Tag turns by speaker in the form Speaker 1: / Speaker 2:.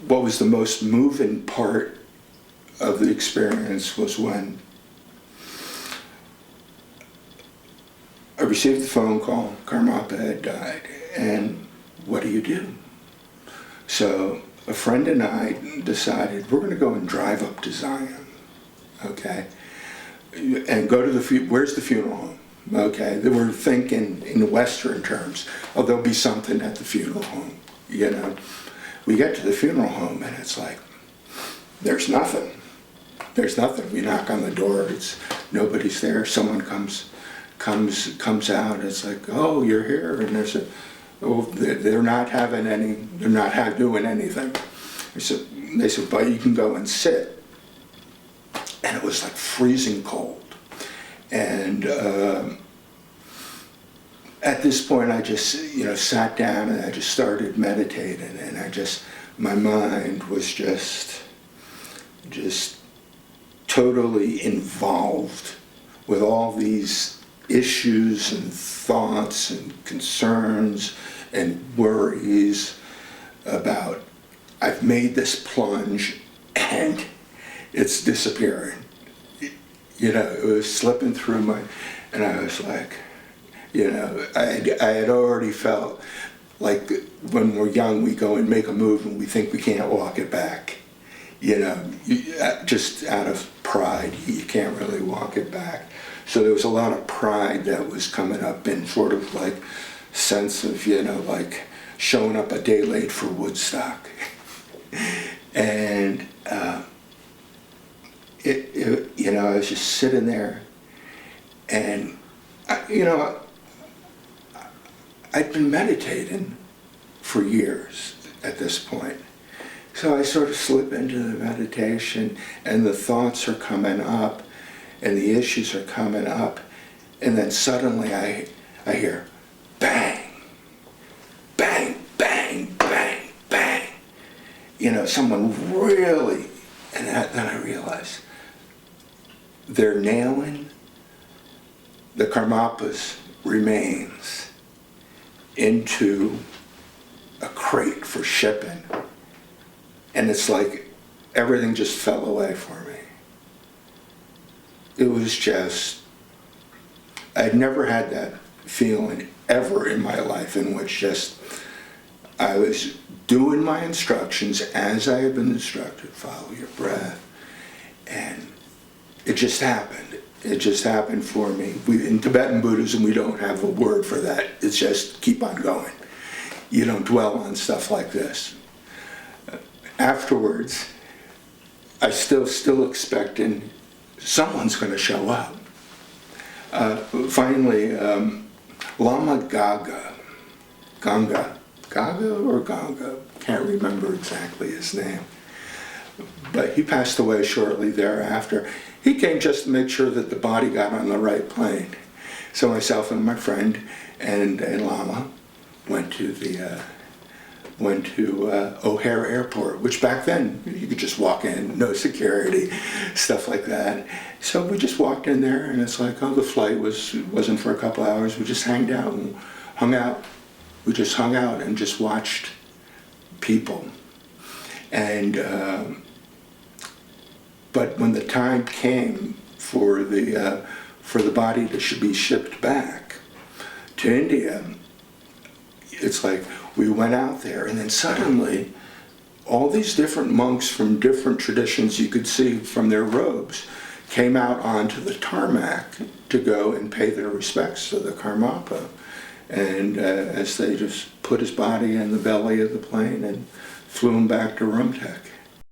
Speaker 1: what was the most moving part of the experience was when I received the phone call, Karmapa had died, and what do? So a friend and I decided we're going to go and drive up to Zion, okay, and go to where's the funeral home? Okay, they were thinking in Western terms, oh, there'll be something at the funeral home, you know. We get to the funeral home and it's like, there's nothing. There's nothing. We knock on the door, nobody's there. Someone comes out. It's like, oh, you're here, and they're not doing anything. They said, but you can go and sit. And it was like freezing cold. And at this point, I just, sat down and I just started meditating, and my mind was just totally involved with all these issues and thoughts and concerns and worries about, I've made this plunge and it's disappearing. It was slipping through and I was like, I had already felt like when we're young, we go and make a move and we think we can't walk it back. Just out of pride, you can't really walk it back. So there was a lot of pride that was coming up in sort of like sense of, like showing up a day late for Woodstock. And, I was just sitting there and, I'd been meditating for years at this point. So I sort of slip into the meditation and the thoughts are coming up and the issues are coming up, and then suddenly I hear bang, bang, bang, bang, bang. Someone really, and then I realize they're nailing the Karmapa's remains into a crate for shipping. And it's like everything just fell away for me. It was just, I'd never had that feeling ever in my life, in which just I was doing my instructions as I had been instructed, follow your breath, and it just happened. It just happened for me. In Tibetan Buddhism, we don't have a word for that. It's just keep on going. You don't dwell on stuff like this. Afterwards, I still expecting someone's going to show up. Finally, Lama Ganga, can't remember exactly his name, but he passed away shortly thereafter. He came just to make sure that the body got on the right plane. So myself and my friend and a Lama went to O'Hare Airport, which back then you could just walk in, no security, stuff like that. So we just walked in there, and it's like, oh, the flight wasn't for a couple hours. We just hung out and hung out. We just hung out and just watched people. And but when the time came for the body to be shipped back to India, it's like we went out there, and then suddenly all these different monks from different traditions you could see from their robes came out onto the tarmac to go and pay their respects to the Karmapa. And as they just put his body in the belly of the plane and flew him back to Rumtek.